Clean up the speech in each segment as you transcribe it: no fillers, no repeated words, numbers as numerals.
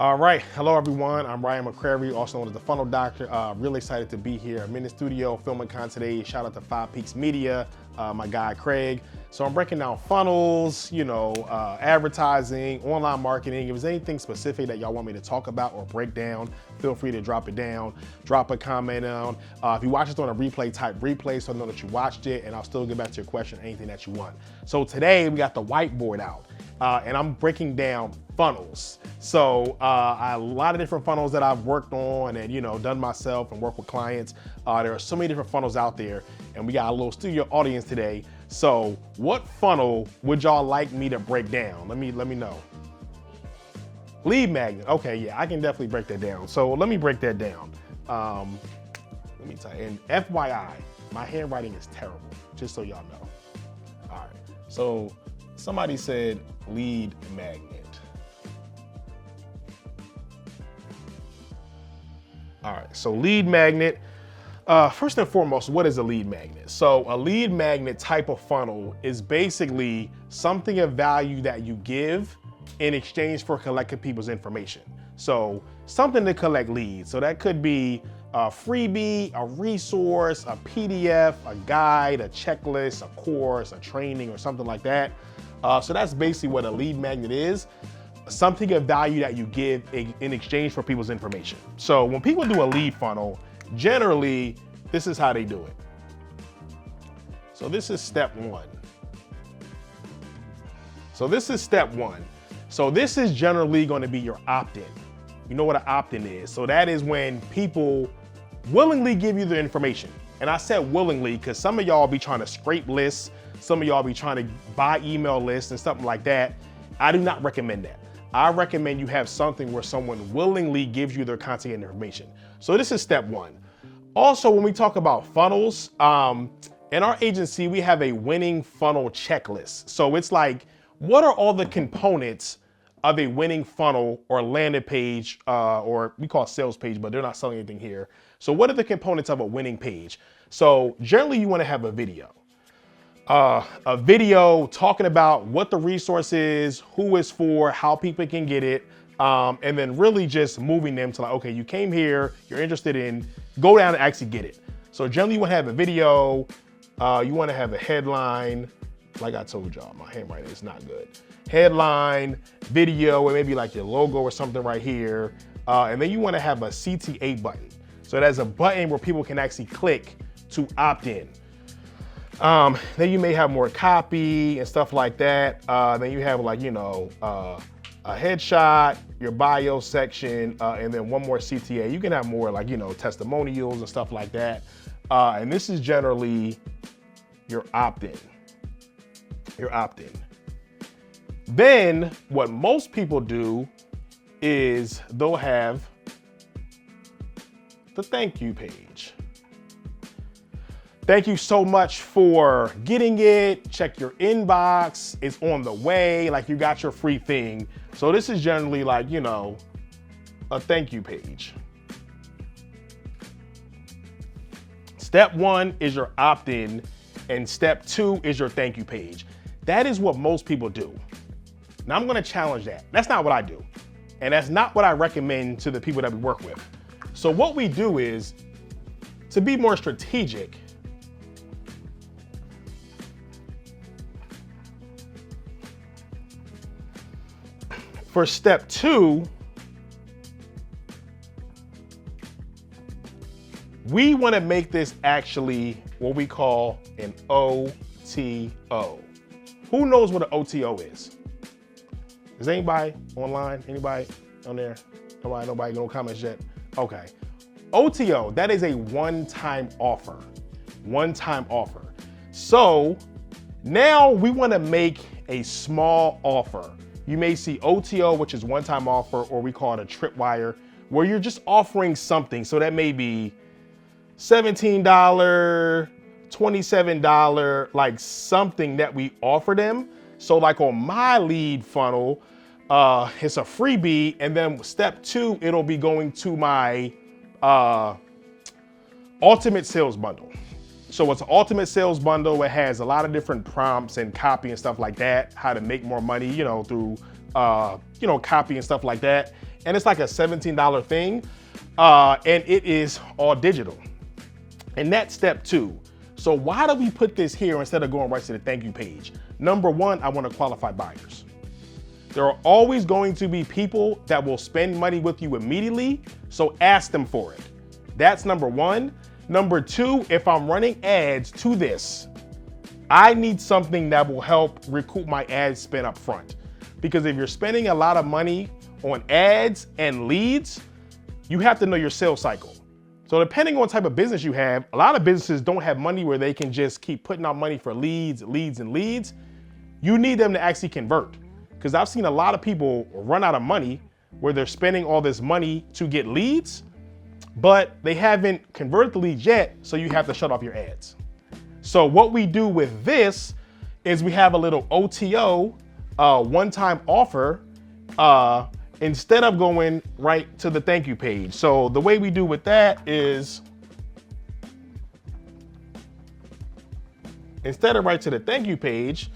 All right, hello everyone. I'm Ryan McCrary, also known as the Funnel Doctor. Really excited to be here. I'm in the studio filming content today. Shout out to Five Peaks Media, my guy Craig. So I'm breaking down funnels, advertising, online marketing. If there's anything specific that y'all want me to talk about or break down, feel free to drop it down, drop a comment down. If you watch this on a replay, type replay so I know that you watched it, and I'll still get back to your question, anything that you want. So today we got the whiteboard out. And I'm breaking down funnels. So a lot of different funnels that I've worked on and done myself and worked with clients. There are so many different funnels out there, and we got a little studio audience today. So what funnel would y'all like me to break down? Let me know. Lead magnet. Okay, yeah, I can definitely break that down. So let me break that down. Let me tell you. And FYI, my handwriting is terrible, just so y'all know. All right. So somebody said lead magnet. All right, so lead magnet. First and foremost, what is a lead magnet? So a lead magnet type of funnel is basically something of value that you give in exchange for collecting people's information. So something to collect leads. So that could be a freebie, a resource, a PDF, a guide, a checklist, a course, a training, or something like that. So that's basically what a lead magnet is. Something of value that you give in exchange for people's information. So when people do a lead funnel, generally, this is how they do it. So this is step one. So this is step one. So this is generally going to be your opt-in. You know what an opt-in is. So that is when people willingly give you the information. And I said willingly because some of y'all be trying to scrape lists. Some of y'all be trying to buy email lists and something like that. I do not recommend that. I recommend you have something where someone willingly gives you their contact information. So this is step one. Also, when we talk about funnels, in our agency, we have a winning funnel checklist. So it's like, what are all the components of a winning funnel or landing page, or we call it sales page, but they're not selling anything here. So what are the components of a winning page? So generally you want to have a video. A video talking about what the resource is, who it's for, how people can get it, and then really just moving them to like, okay, you came here, you're interested in, go down and actually get it. So generally you want to have a video, you want to have a headline, like I told y'all, my handwriting is not good. Headline, video, and maybe like your logo or something right here. And then you want to have a CTA button. So there's a button where people can actually click to opt in. Then you may have more copy and stuff like that. Then you have like, a headshot, your bio section, and then one more CTA. You can have more like, testimonials and stuff like that. And this is generally your opt-in. Your opt-in. Then what most people do is they'll have the thank you page. Thank you so much for getting it. Check your inbox. It's on the way. Like you got your free thing. So this is generally like, a thank you page. Step one is your opt-in and step two is your thank you page. That is what most people do. Now I'm going to challenge that. That's not what I do. And that's not what I recommend to the people that we work with. So what we do is to be more strategic. For step two, we want to make this actually what we call an OTO. Who knows what an OTO is? Is anybody online? Anybody on there? Nobody, no comments yet? Okay. OTO, that is a one-time offer. One-time offer. So now we want to make a small offer. You may see OTO, which is one-time offer, or we call it a tripwire, where you're just offering something. So that may be $17, $27, like something that we offer them. So like on my lead funnel, it's a freebie, and then step two, it'll be going to my ultimate sales bundle. So it's an ultimate sales bundle. It has a lot of different prompts and copy and stuff like that, how to make more money, through, copy and stuff like that. and it's like a $17 thing, and it is all digital. And that's step 2. So why do we put this here instead of going right to the thank you page? Number 1, I want to qualify buyers. There are always going to be people that will spend money with you immediately, so ask them for it. That's number 1. Number 2, if I'm running ads to this, I need something that will help recoup my ad spend up front. Because if you're spending a lot of money on ads and leads, you have to know your sales cycle. So depending on what type of business you have, a lot of businesses don't have money where they can just keep putting out money for leads. You need them to actually convert. Because I've seen a lot of people run out of money where they're spending all this money to get leads, but they haven't converted the leads yet, so you have to shut off your ads. So what we do with this is we have a little OTO, one-time offer, instead of going right to the thank you page. So the way we do with that is, instead of right to the thank you page,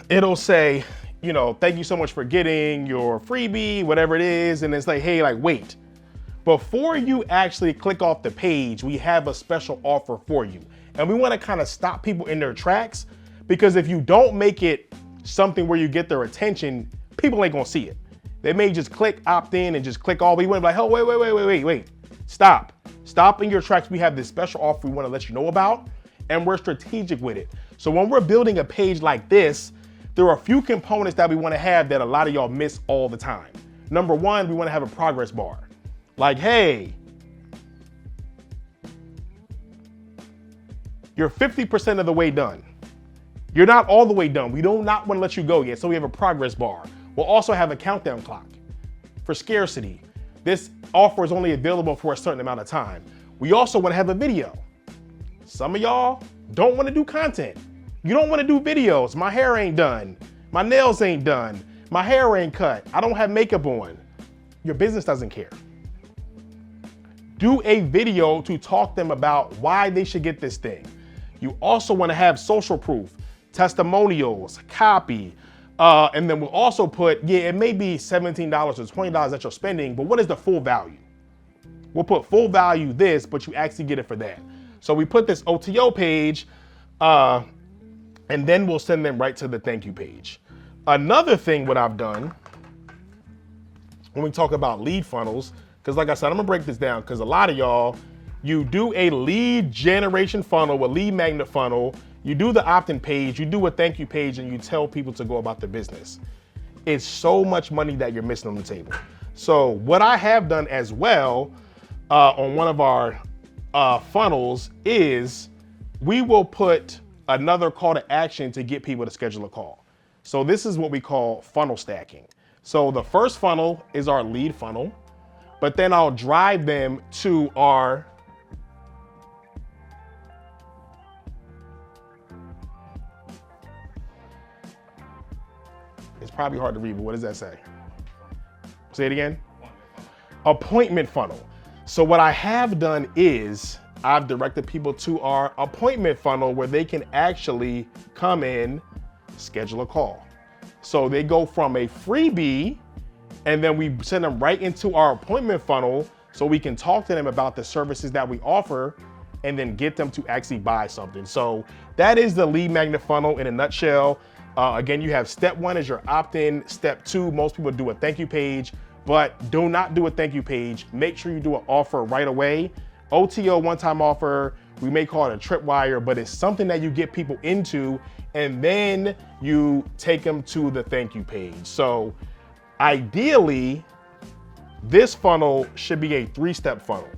it'll say, you know, thank you so much for getting your freebie, whatever it is. And it's like, hey, like, wait, before you actually click off the page, we have a special offer for you. And we want to kind of stop people in their tracks, because if you don't make it something where you get their attention, people ain't gonna see it. They may just click opt in and just click all. We went like, oh, wait. Stop in your tracks. We have this special offer we want to let you know about, and we're strategic with it. So when we're building a page like this, there are a few components that we want to have that a lot of y'all miss all the time. Number 1, we want to have a progress bar. Like, hey, you're 50% of the way done. You're not all the way done. We do not want to let you go yet. So we have a progress bar. We'll also have a countdown clock for scarcity. This offer is only available for a certain amount of time. We also want to have a video. Some of y'all don't want to do content. You don't want to do videos. My hair ain't done. My nails ain't done. My hair ain't cut. I don't have makeup on. Your business doesn't care. Do a video to talk to them about why they should get this thing. You also want to have social proof, testimonials, copy, and then we'll also put, it may be $17 or $20 that you're spending, but what is the full value? We'll put full value this, but you actually get it for that. So we put this OTO page, and then we'll send them right to the thank you page. Another thing what I've done when we talk about lead funnels, because like I said, I'm gonna break this down because a lot of y'all, you do a lead generation funnel, a lead magnet funnel, you do the opt-in page, you do a thank you page, and you tell people to go about their business. It's so much money that you're missing on the table. So what I have done as well on one of our funnels is we will put another call to action to get people to schedule a call. So this is what we call funnel stacking. So the first funnel is our lead funnel, but then I'll drive them to our it's probably hard to read, but what does that say? Say it again. Appointment funnel. So what I have done is I've directed people to our appointment funnel where they can actually come in, schedule a call. So they go from a freebie and then we send them right into our appointment funnel so we can talk to them about the services that we offer and then get them to actually buy something. So that is the lead magnet funnel in a nutshell. Again, you have step 1 is your opt-in. Step 2, most people do a thank you page, but do not do a thank you page. Make sure you do an offer right away. OTO, one-time offer, we may call it a tripwire, but it's something that you get people into and then you take them to the thank you page. So ideally, this funnel should be a 3-step funnel.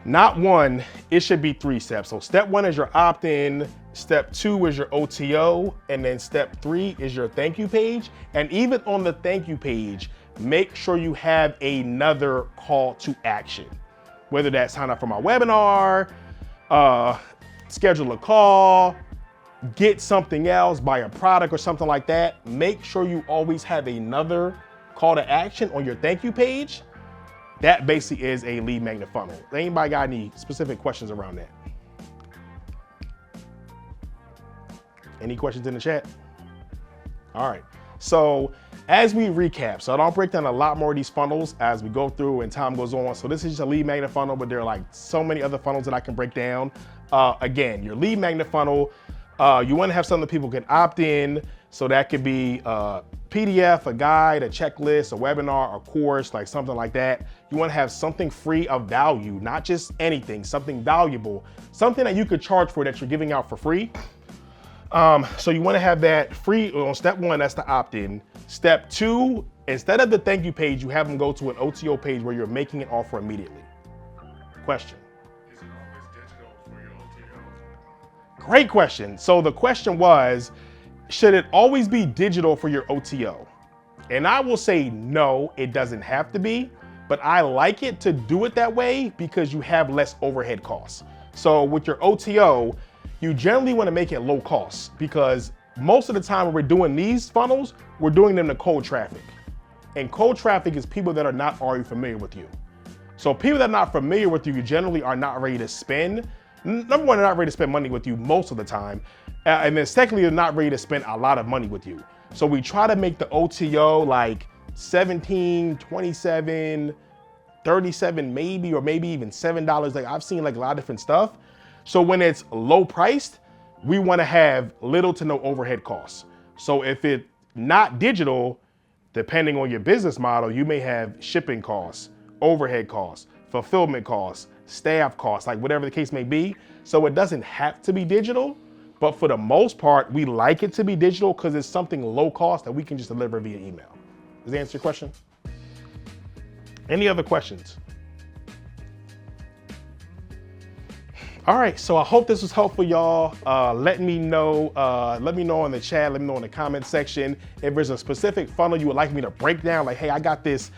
Not 1, it should be 3 steps. So step 1 is your opt-in, step 2 is your OTO, and then step 3 is your thank you page. And even on the thank you page, make sure you have another call to action. Whether that's sign up for my webinar, schedule a call, get something else, buy a product or something like that. Make sure you always have another call to action on your thank you page. That basically is a lead magnet funnel. Anybody got any specific questions around that? Any questions in the chat? All right. So as we recap, so I'll break down a lot more of these funnels as we go through and time goes on. So this is just a lead magnet funnel, but there are like so many other funnels that I can break down. Again, your lead magnet funnel, you want to have something that people can opt in. So that could be a PDF, a guide, a checklist, a webinar, a course, like something like that. You want to have something free of value, not just anything, something valuable, something that you could charge for that you're giving out for free. So you want to have that free on step one, that's the opt-in. Step two, instead of the thank you page, you have them go to an OTO page where you're making an offer immediately. Question. Is it always digital for your OTO? Great question. So the question was, should it always be digital for your OTO? And I will say no, it doesn't have to be, but I like it to do it that way because you have less overhead costs. So with your OTO, you generally want to make it low cost because most of the time when we're doing these funnels, we're doing them to cold traffic. And cold traffic is people that are not already familiar with you. So people that are not familiar with you, you generally are not ready to spend. Number one, they're not ready to spend money with you most of the time. And then secondly, they're not ready to spend a lot of money with you. So we try to make the OTO like 17, 27, 37 maybe, or maybe even $7. Like I've seen like a lot of different stuff. So when it's low priced, we want to have little to no overhead costs. So if it's not digital, depending on your business model, you may have shipping costs, overhead costs, fulfillment costs, staff costs, like whatever the case may be. So it doesn't have to be digital, but for the most part, we like it to be digital because it's something low cost that we can just deliver via email. Does that answer your question? Any other questions? All right, so I hope this was helpful, y'all. Let me know in the chat, let me know in the comment section if there's a specific funnel you would like me to break down. Like, hey, I got this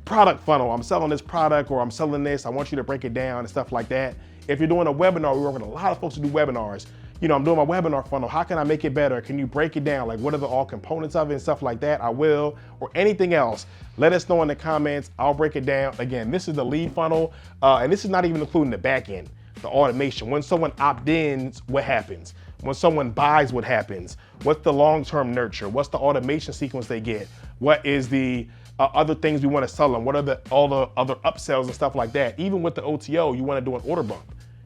product funnel. I'm selling this product or I'm selling this. I want you to break it down and stuff like that. If you're doing a webinar, we work with a lot of folks who do webinars. You know, I'm doing my webinar funnel. How can I make it better? Can you break it down? Like, what are the all components of it and stuff like that? I will, or anything else. Let us know in the comments. I'll break it down. Again, this is the lead funnel, and this is not even including the back end. The automation. When someone opt-ins, what happens? When someone buys, what happens? What's the long-term nurture? What's the automation sequence they get? What is the other things we want to sell them? What are all the other upsells and stuff like that? Even with the OTO, you want to do an order bump.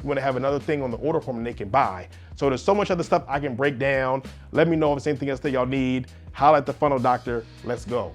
You want to have another thing on the order form and they can buy. So there's so much other stuff I can break down. Let me know if there's anything else that y'all need. Holla at the Funnel Doctor. Let's go.